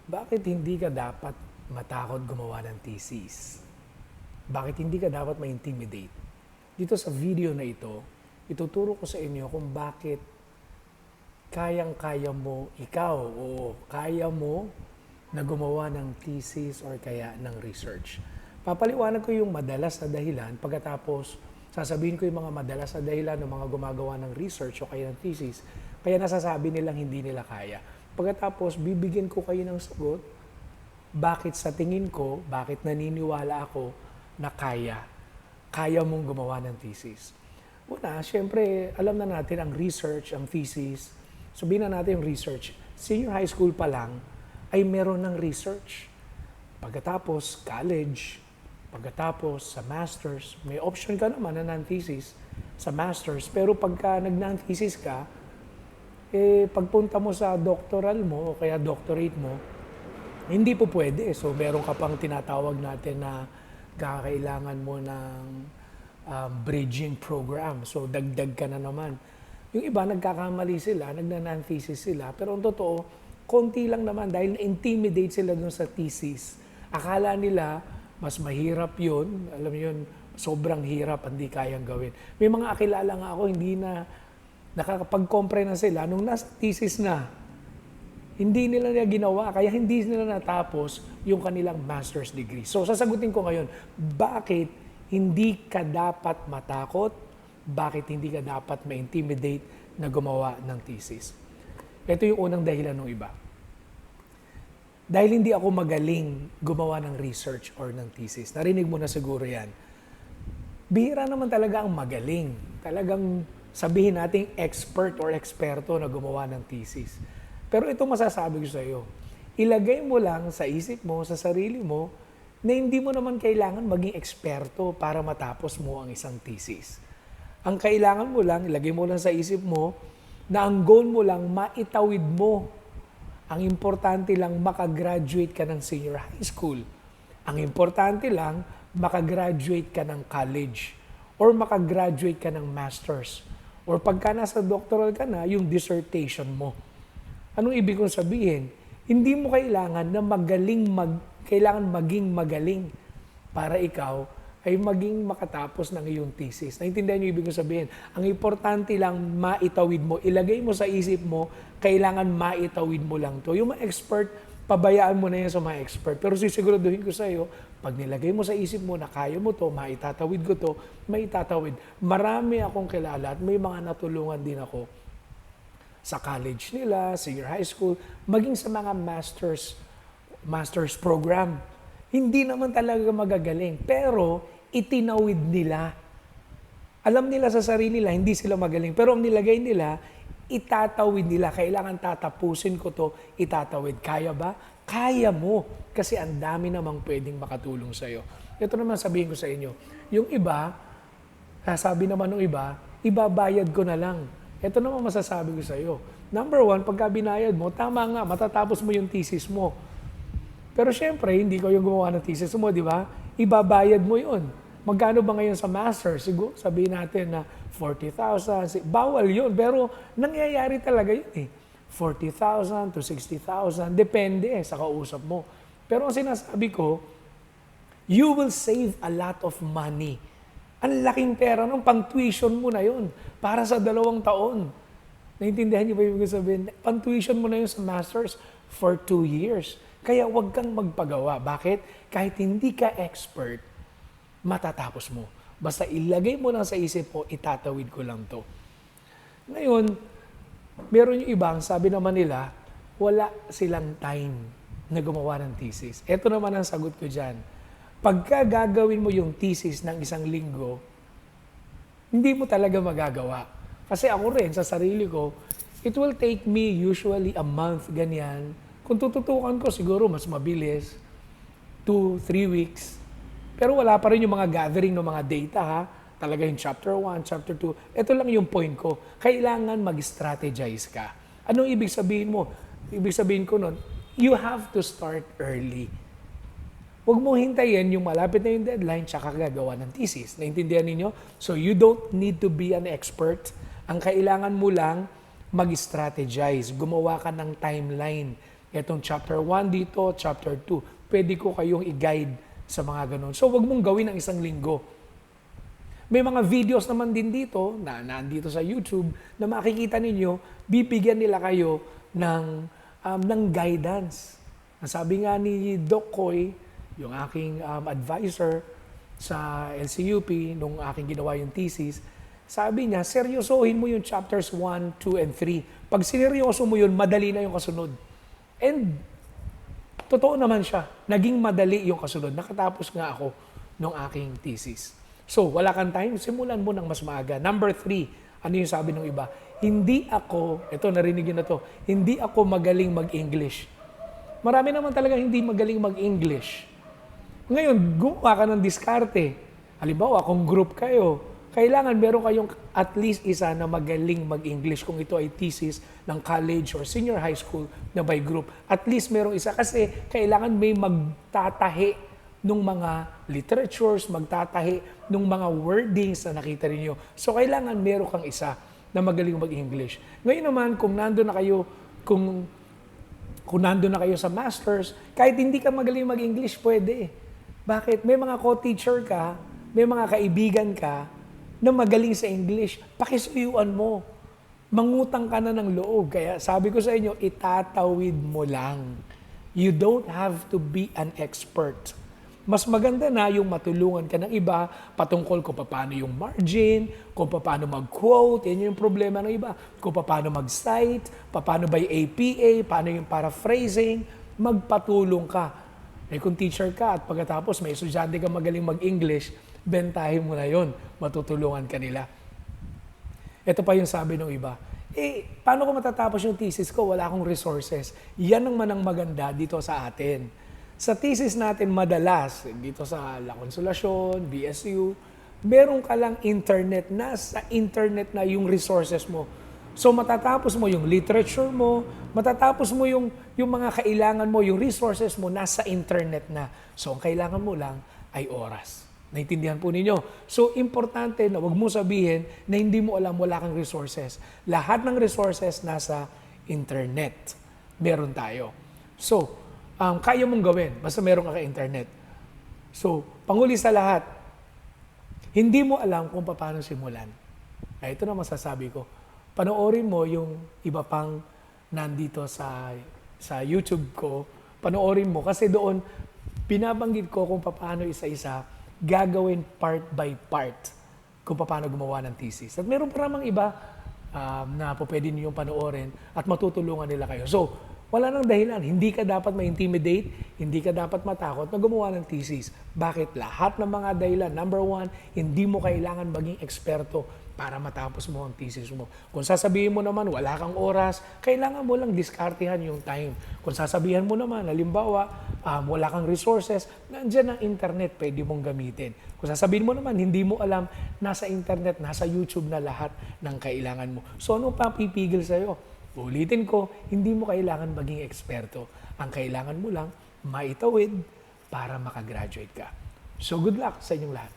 Bakit hindi ka dapat matakot gumawa ng thesis? Bakit hindi ka dapat ma-intimidate? Dito sa video na ito, ituturo ko sa inyo kung bakit kayang-kaya mo ikaw o kaya mo na gumawa ng thesis or kaya ng research. Papaliwanag ko yung madalas na dahilan pagkatapos sasabihin ko yung mga madalas na dahilan ng mga gumagawa ng research o kaya ng thesis kaya nasasabi nilang hindi nila kaya. Pagkatapos, bibigyan ko kayo ng sagot bakit sa tingin ko, bakit naniniwala ako na kaya mong gumawa ng thesis. Una, syempre, alam na natin ang research, ang thesis. Sabihin na natin yung research. Senior high school pa lang ay meron ng research. Pagkatapos, college. Pagkatapos, sa master's. May option ka naman na non-thesis sa master's. Pero pagka nag-non-thesis ka, pagpunta mo sa doctoral mo o kaya doctorate mo, hindi po pwede. So, meron ka pang tinatawag natin na kakailangan mo ng bridging program. So, dagdag ka na naman. Yung iba, nagkakamali sila, nagna-non-thesis sila. Pero ang totoo, konti lang naman dahil na-intimidate sila dun sa thesis. Akala nila, mas mahirap yun. Alam mo yun, sobrang hirap, hindi kayang gawin. May mga akilala nga ako, hindi na nakakapag-compre na sila nung nasa thesis na. Hindi nila ginawa, kaya hindi nila natapos yung kanilang master's degree. So, sasagutin ko ngayon, bakit hindi ka dapat matakot? Bakit hindi ka dapat ma-intimidate na gumawa ng thesis? Ito yung unang dahilan ng iba. Dahil hindi ako magaling gumawa ng research or ng thesis. Narinig mo na siguro yan. Bihira naman talaga ang magaling. Talagang sabihin nating expert or eksperto na gumawa ng thesis. Pero ito masasabi ko sa iyo, ilagay mo lang sa isip mo, sa sarili mo, na hindi mo naman kailangan maging eksperto para matapos mo ang isang thesis. Ang kailangan mo lang, ilagay mo lang sa isip mo, na ang goal mo lang, maitawid mo. Ang importante lang, makagraduate ka ng senior high school. Ang importante lang, makagraduate ka ng college. Or makagraduate ka ng master's. Or pagka nasa doctoral ka na, yung dissertation mo. Anong ibig kong sabihin? Hindi mo kailangan na kailangan maging magaling para ikaw ay maging makatapos ng iyong thesis. Naintindihan niyo ibig kong sabihin? Ang importante lang maitawid mo. Ilagay mo sa isip mo, kailangan maitawid mo lang to. Yung mga expert, pabayaan mo na yan sa mga expert. Pero sisiguraduhin ko sa iyo, pag nilagay mo sa isip mo na kaya mo to, maitatawid ko to, maitatawid. Marami akong kilala at may mga natulungan din ako sa college nila, senior high school, maging sa mga master's program. Hindi naman talaga magagaling, pero itinawid nila. Alam nila sa sarili nila, hindi sila magaling, pero ang nilagay nila, itatawid nila. Kailangan tatapusin ko to, itatawid. Kaya ba? Kaya mo. Kasi ang dami namang pwedeng makatulong sa'yo. Ito naman sabihin ko sa inyo, yung iba, sabi naman ng iba, ibabayad ko na lang. Ito naman masasabi ko sa iyo. Number one, pagka binayad mo, tama nga, matatapos mo yung thesis mo. Pero syempre, hindi ko yung gumawa ng thesis mo, di ba? Ibabayad mo yun. Magkano ba ngayon sa master? Siguro, sabihin natin na 40,000. Bawal yun, pero nangyayari talaga yun eh. 40,000 to 60,000, depende sa kausap mo. Pero ang sinasabi ko, you will save a lot of money. Ang laking pera nung pang-tuition mo na yun para sa 2 taon. Naintindihan niyo ba yung sabihin? Pang-tuition mo na yun sa master's for 2 years. Kaya huwag kang magpagawa. Bakit? Kahit hindi ka expert, matatapos mo. Basta ilagay mo lang sa isip mo, itatawid ko lang to. Ngayon, meron yung ibang, sabi naman nila, wala silang time na gumawa ng thesis. Ito naman ang sagot ko dyan. Pagka gagawin mo yung thesis ng 1 linggo, hindi mo talaga magagawa. Kasi ako rin, sa sarili ko, it will take me usually a month, ganyan. Kung tututukan ko, siguro mas mabilis, 2-3 weeks. Pero wala pa rin yung mga gathering ng mga data, ha? Talaga yung chapter 1, chapter 2. Ito lang yung point ko. Kailangan mag-strategize ka. Anong ibig sabihin mo? Ibig sabihin ko nun, you have to start early. Huwag mo hintayin yung malapit na yung deadline tsaka gagawa ng thesis. Naintindihan ninyo? So you don't need to be an expert. Ang kailangan mo lang mag-strategize. Gumawa ka ng timeline Itong chapter 1 dito, chapter 2. Pwede ko kayong i-guide sa mga ganun. So, wag mong gawin ng isang linggo. May mga videos naman din dito, na nandito sa YouTube, na makikita ninyo, bibigyan nila kayo ng guidance. Sabi nga ni Doc Koy, yung aking advisor sa LCUP, nung aking ginawa yung thesis, sabi niya, seryosohin mo yung chapters 1, 2, and 3. Pag sineryoso mo yun, madali na yung kasunod. And, totoo naman siya. Naging madali yung kasunod. Nakatapos nga ako nung aking thesis. So, wala kang time, simulan mo ng mas maaga. Number 3, ano yung sabi ng iba? Hindi ako, ito narinig yun na to, hindi ako magaling mag-English. Marami naman talaga hindi magaling mag-English. Ngayon, gumawa ka ng diskarte. Halimbawa, kung group kayo, kailangan meron kayong at least isa na magaling mag-English kung ito ay thesis ng college or senior high school na by group. At least merong isa kasi kailangan may magtatahi ng mga literatures, magtatahi ng mga wordings na nakita niyo. So, kailangan meron kang isa na magaling mag-English. Ngayon naman, kung nandun na kayo sa masters, kahit hindi ka magaling mag-English, pwede. Bakit? May mga co-teacher ka, may mga kaibigan ka na magaling sa English, pakisuyuan mo. Mangutang ka na ng loob. Kaya sabi ko sa inyo, itatawid mo lang. You don't have to be an expert. Mas maganda na yung matulungan ka ng iba patungkol kung paano yung margin, kung paano mag-quote, yan yung problema ng iba. Kung paano mag-cite, paano by APA, paano yung paraphrasing, magpatulong ka. Eh kung teacher ka at pagkatapos may estudyante ka magaling mag-English, bentahin mo na yon, matutulungan ka nila. Ito pa yung sabi ng iba, paano ko matatapos yung thesis ko? Wala akong resources. Yan ang manang maganda dito sa atin. Sa thesis natin madalas, dito sa La Consolacion, BSU, meron ka lang internet na, sa internet na yung resources mo. So matatapos mo yung literature mo, matatapos mo yung mga kailangan mo, yung resources mo nasa internet na. So ang kailangan mo lang ay oras. Naintindihan po ninyo? So importante na wag mo sabihin na hindi mo alam, wala kang resources. Lahat ng resources nasa internet. Meron tayo. So, kaya mong gawin, basta meron ka internet. So, panghuli sa lahat, hindi mo alam kung paano simulan. Ito na masasabi ko. Panoorin mo yung iba pang nandito sa YouTube ko. Panoorin mo kasi doon, binabanggit ko kung paano isa-isa gagawin part by part kung paano gumawa ng thesis. At meron pa namang iba na pwede niyong panoorin at matutulungan nila kayo. So, wala nang dahilan. Hindi ka dapat ma-intimidate, hindi ka dapat matakot na gumawa ng thesis. Bakit? Lahat ng mga dahilan. Number 1, hindi mo kailangan maging eksperto para matapos mo ang thesis mo. Kung sasabihin mo naman, wala kang oras, kailangan mo lang diskartehan yung time. Kung sasabihan mo naman, halimbawa, wala kang resources, nandiyan ang internet, pwede mong gamitin. Kung sasabihin mo naman, hindi mo alam, nasa internet, nasa YouTube na lahat ng kailangan mo. So, ano pa pipigil sa'yo? Ulitin ko, hindi mo kailangan maging eksperto. Ang kailangan mo lang, maitawid para makagraduate ka. So good luck sa inyong lahat.